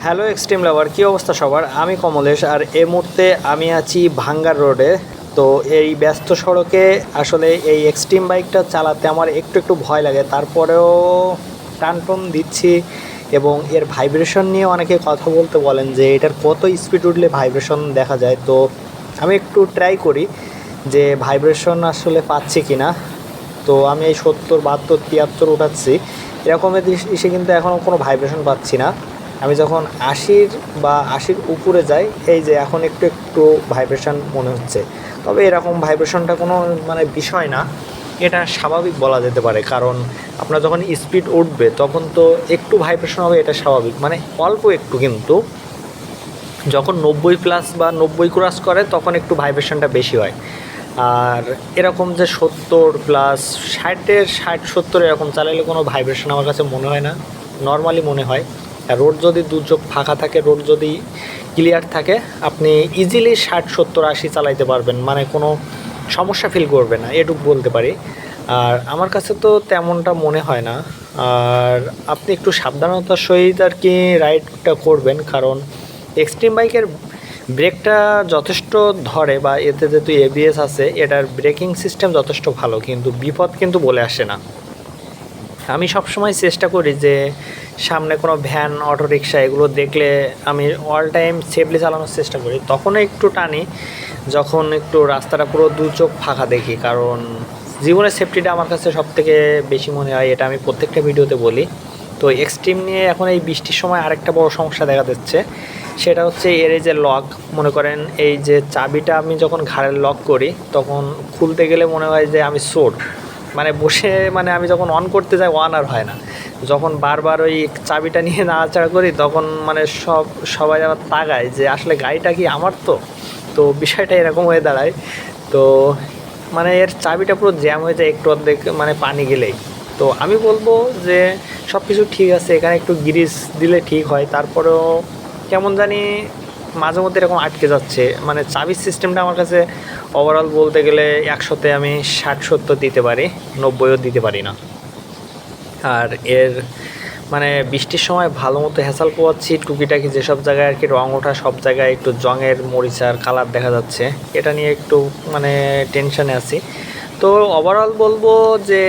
Hello extreme lover, কী অবস্থা সবার? আমি কমলেশ, আর এই মুহূর্তে আমি আছি ভাঙ্গার রোডে। তো এই ব্যস্ত সড়কে আসলে এই এক্সট্রিম বাইকটা চালাতে আমার একটু একটু ভয় লাগে, তারপরেও টান দিচ্ছি। এবং এর ভাইব্রেশন নিয়ে অনেকে কথা বলতে বলেন যে এটার কত স্পিড উঠলে ভাইব্রেশন দেখা যায়। তো আমি একটু ট্রাই করি যে ভাইব্রেশন আসলে পাচ্ছি কি না। তো আমি এই 70, 72, 73 উঠাচ্ছি, এরকমের এসে কিন্তু এখনও কোনো ভাইব্রেশন পাচ্ছি না। আমি যখন 80 বা 80-র উপরে যাই, এই যে এখন একটু একটু ভাইব্রেশন মনে হচ্ছে। তবে এরকম ভাইব্রেশনটা কোনো বিষয় না, এটা স্বাভাবিক বলা যেতে পারে। কারণ আপনার যখন স্পিড উঠবে তখন তো একটু ভাইব্রেশন হবে, এটা স্বাভাবিক, অল্প একটু। কিন্তু যখন 90+ বা 90 ক্রস করে তখন একটু ভাইব্রেশনটা বেশি হয়। আর এরকম যে 70+, 60-70 এরকম চালালে কোনো ভাইব্রেশন আমার কাছে মনে হয় না, নর্মালি মনে হয়। আর রোড যদি দু চোখ ফাঁকা থাকে, রোড যদি ক্লিয়ার থাকে, আপনি ইজিলি 60-70-80 চালাইতে পারবেন, কোনো সমস্যা ফিল করবে না, এটুকু বলতে পারি। আর আমার কাছে তো তেমনটা মনে হয় না। আর আপনি একটু সাবধানতার সহিত আর কি রাইডটা করবেন, কারণ এক্সট্রিম বাইকের ব্রেকটা যথেষ্ট ধরে, বা এতে যেহেতু এবিএস আছে, এটার ব্রেকিং সিস্টেম যথেষ্ট ভালো, কিন্তু বিপদ কিন্তু বলে আসে না। আমি সবসময় চেষ্টা করি যে সামনে কোনো ভ্যান, অটোরিকশা এগুলো দেখলে আমি অল টাইম সেফলি চালানোর চেষ্টা করি। তখনও একটু টানি যখন একটু রাস্তাটা পুরো দু চোখ ফাঁকা দেখি, কারণ জীবনের সেফটিটা আমার কাছে সবথেকে বেশি মনে হয়, এটা আমি প্রত্যেকটা ভিডিওতে বলি। তো এক্সট্রিম নিয়ে এখন এই বৃষ্টির সময় আরেকটা বড় সমস্যা দেখা দিচ্ছে, সেটা হচ্ছে এর এই যে লক। মনে করেন এই যে চাবিটা আমি যখন ঘাড়ের লক করি, তখন খুলতে গেলে মনে হয় যে আমি চোর, বসে আমি যখন অন করতে যাই অন আর হয় না। যখন বারবার ওই চাবিটা নিয়ে নাড়াচাড়া করি তখন সবাই আবার তাকায় যে আসলে গাড়িটা কি আমার। তো বিষয়টা এরকম হয়ে দাঁড়ায়। তো এর চাবিটা পুরো জ্যাম হয়ে যায় একটু অর্ধেক পানি গেলেই। তো আমি বলবো যে সব কিছু ঠিক আছে, এখানে একটু গ্রিস দিলে ঠিক হয়, তারপরেও কেমন জানি মাঝে মধ্যে এরকম আটকে যাচ্ছে। চাবির সিস্টেমটা আমার কাছে ওভারঅল বলতে গেলে 100-তে আমি 60-70 দিতে পারি, 90ও দিতে পারি না। আর এর বৃষ্টির সময় ভালো মতো হ্যাসাল পোয়াচ্ছি, টুকিটাকি যেসব জায়গায় আর কি রং ওঠা, সব জায়গায় একটু জঙের মরিচার কালার দেখা যাচ্ছে, এটা নিয়ে একটু টেনশানে আছি। তো ওভারঅল বলবো যে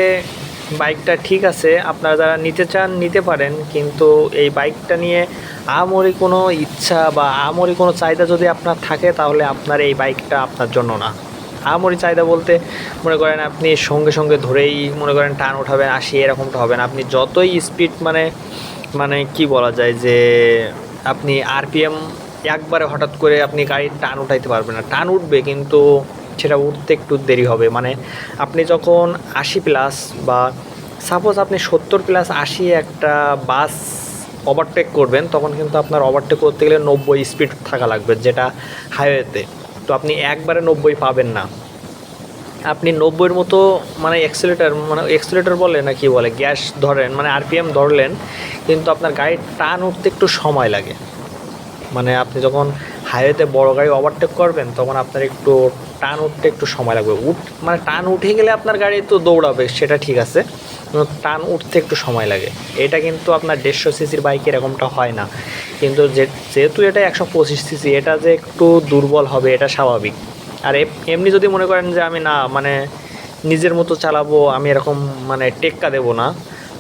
বাইকটা ঠিক আছে, আপনারা যারা নিতে চান নিতে পারেন, কিন্তু এই বাইকটা নিয়ে আহামরি কোনো ইচ্ছা বা আহামরি কোনো চাহিদা যদি আপনার থাকে, তাহলে আপনার এই বাইকটা আপনার জন্য না। আহামরি চাহিদা বলতে মনে করেন আপনি সঙ্গে সঙ্গে ধরেই মনে করেন টান উঠাবেন 80, এরকমটা হবে না। আপনি যতই স্পিড কি বলা যায় যে আপনি আরপিএম একবারে হঠাৎ করে আপনি গাড়ির টান উঠাইতে পারবেন না। টান উঠবে, কিন্তু সেটা উঠতে একটু দেরি হবে। আপনি যখন 80+, বা সাপোজ আপনি 70+80 একটা বাস ওভারটেক করবেন, তখন কিন্তু আপনার ওভারটেক করতে গেলে 90 স্পিড থাকা লাগবে, যেটা হাইওয়েতে। তো আপনি একবারে 90 পাবেন না। আপনি 90-এর মতো এক্সেলেটর বলে না কি বলে, গ্যাস ধরেন, আরপিএম ধরলেন, কিন্তু আপনার গাড়ির টান উঠতে একটু সময় লাগে। আপনি যখন হাইওয়েতে বড় গাড়ি ওভারটেক করবেন, তখন আপনার একটু টান উঠতে একটু সময় লাগবে। টান উঠে গেলে আপনার গাড়ি তো দৌড়াবে, সেটা ঠিক আছে, কিন্তু টান উঠতে একটু সময় লাগে। এটা কিন্তু আপনার 150 সিসির বাইকে এরকমটা হয় না। কিন্তু যেহেতু এটা 125 সিসি, এটা যে একটু দুর্বল হবে এটা স্বাভাবিক। আর এমনি যদি মনে করেন যে আমি না নিজের মতো চালাবো, আমি এরকম টেক্কা দেবো না,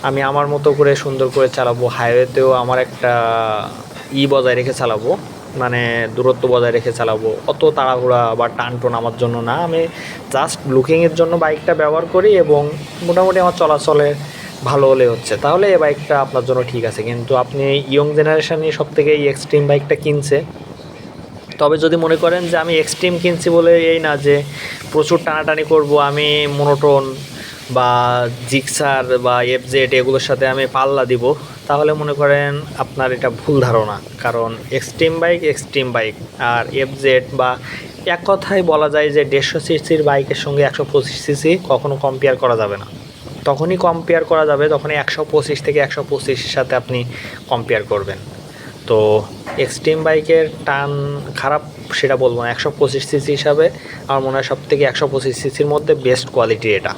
আমি আমার মতো করে সুন্দর করে চালাবো, হাইওয়েতেও আমার একটা বজায় রেখে চালাবো, দূরত্ব বজায় রেখে চালাবো, অত তাড়াহুড়া বা টানটোন আমার জন্য না। আমি জাস্ট লুকিংয়ের জন্য বাইকটা ব্যবহার করি, এবং মোটামুটি আমার চলাচলে ভালো হলে হচ্ছে, তাহলে এই বাইকটা আপনার জন্য ঠিক আছে। কিন্তু আপনি ইয়ং জেনারেশানই সব থেকে এই এক্সট্রিম বাইকটা কিনছে। তবে যদি মনে করেন যে আমি এক্সট্রিম কিনছি বলে এই না যে প্রচুর টানাটানি করব, আমি মোনোটোন বা জিক্সার বা এফজেড এগুলোর সাথে আমি পাল্লা দিব, তাহলে মনে করেন আপনার এটা ভুল ধারণা। কারণ এক্সট্রিম বাইক আর এফজেড, বা এক কথায় বলা যায় যে 150 সিসির বাইকের সঙ্গে 125 সিসি কখনো কম্পেয়ার করা যাবে না। তখনই কম্পেয়ার করা যাবে যখন 125 থেকে 125-এর সাথে আপনি কম্পেয়ার করবেন। তো এক্সট্রিম বাইকের টান খারাপ সেটা বলবো না, 125 সিসি হিসাবে আমার মনে হয় সব থেকে 125 সিসির মধ্যে বেস্ট কোয়ালিটি এটা।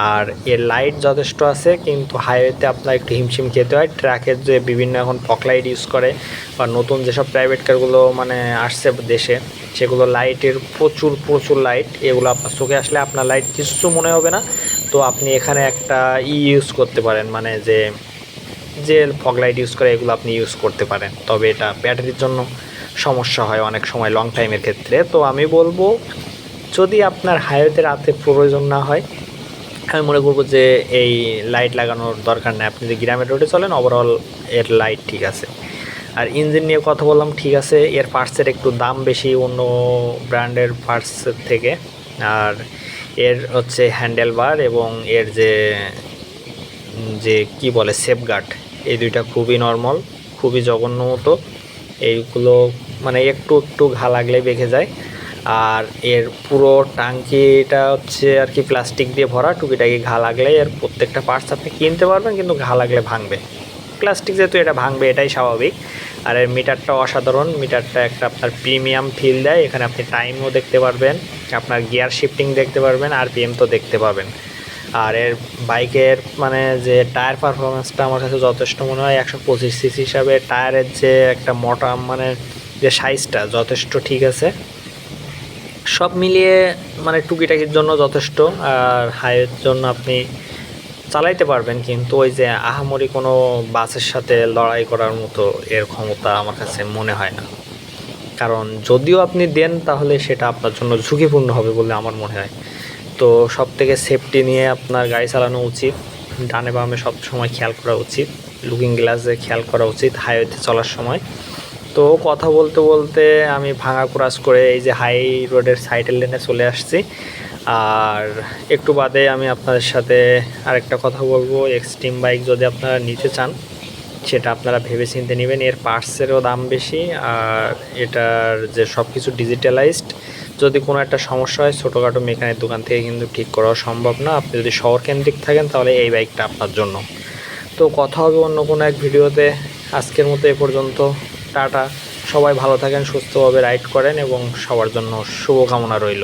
আর এর লাইট যথেষ্ট আছে, কিন্তু হাইওয়েতে আপনার একটু হিমশিম খেতে হয়। ট্রাকের যে বিভিন্ন এখন ফগ লাইট ইউজ করে বা নতুন যেসব প্রাইভেট কারগুলো মানে আসছে দেশে, সেগুলো লাইটের প্রচুর লাইট, এগুলো আপনার চোখে আসলে আপনার লাইট কিছু মনে হবে না। তো আপনি এখানে একটা ইউজ করতে পারেন, মানে যে ফগ লাইট ইউজ করে এগুলো আপনি ইউজ করতে পারেন। তবে এটা ব্যাটারির জন্য সমস্যা হয় অনেক সময় লং টাইমের ক্ষেত্রে। তো আমি বলবো যদি আপনার হাইওয়েতে রাতে প্রয়োজন না হয়, আমি মনে করবো যে এই লাইট লাগানোর দরকার নেই। আপনি যে গ্রামের রোডে চলেন ওভারঅল এর লাইট ঠিক আছে। আর ইঞ্জিন নিয়ে কথা বললাম, ঠিক আছে, এর পার্টসের একটু দাম বেশি অন্য ব্র্যান্ডের পার্টসের থেকে। আর এর হচ্ছে হ্যান্ডেল বার এবং এর যে কি বলে সেফগার্ড, এই দুইটা খুবই নর্মাল, খুবই জঘন্য মতো। এইগুলো মানে একটু ঘা লাগলে বেঁকে যায়। আর এর পুরো টাঙ্কিটা হচ্ছে আর কি প্লাস্টিক দিয়ে ভরা, টুকিটাকি ঘা লাগলে এর প্রত্যেকটা পার্টস আপনি কিনতে পারবেন, কিন্তু ঘা লাগলে ভাঙবে। প্লাস্টিক যেহেতু এটা ভাঙবে এটাই স্বাভাবিক। আর এর মিটারটা অসাধারণ, মিটারটা একটা আপনার প্রিমিয়াম ফিল দেয়। এখানে আপনি টাইমও দেখতে পারবেন, আপনার গিয়ার শিফটিং দেখতে পারবেন, আরপিএম তো দেখতে পাবেন। আর এর বাইকের মানে যে টায়ার পারফরমেন্সটা আমার কাছে যথেষ্ট মনে হয়। 125 সিসি হিসাবে টায়ারের যে একটা মোটা মানে যে সাইজটা যথেষ্ট ঠিক আছে। সব মিলিয়ে মানে টুকিটাকির জন্য যথেষ্ট। আর হাইওয়ের জন্য আপনি চালাইতে পারবেন, কিন্তু ওই যে আহামরি কোনো বাসের সাথে লড়াই করার মতো এর ক্ষমতা আমার কাছে মনে হয় না। কারণ যদিও আপনি দেন তাহলে সেটা আপনার জন্য ঝুঁকিপূর্ণ হবে বলে আমার মনে হয়। তো সব থেকে সেফটি নিয়ে আপনার গাড়ি চালানো উচিত, ডানে বামে সব সময় খেয়াল করা উচিত, লুকিং গ্লাসে খেয়াল করা উচিত হাইওয়েতে চলার সময়। তো কথা বলতে বলতে আমি ভাঙা ক্রস করে এই যে হাই রোডের সাইডের লেনে চলে আসছি। আর একটু বাদে আমি আপনাদের সাথে আরেকটা কথা বলবো, এক্সট্রিম বাইক যদি আপনারা নিতে চান সেটা আপনারা ভেবে চিন্তে নেবেন। এর পার্টসেরও দাম বেশি, আর এটার যে সব কিছু ডিজিটালাইজড। যদি কোনো একটা সমস্যা হয় ছোটোখাটো মেকানিক দোকান থেকে কিন্তু ঠিক করাও সম্ভব না। আপনি যদি শহর কেন্দ্রিক থাকেন তাহলে এই বাইকটা আপনার জন্য। তো কথা হবে অন্য কোনো এক ভিডিওতে। আজকের মতো এ পর্যন্ত, টাটা। সবাই ভালো থাকেন, সুস্থভাবে রাইড করেন এবং সবার জন্য শুভকামনা রইল।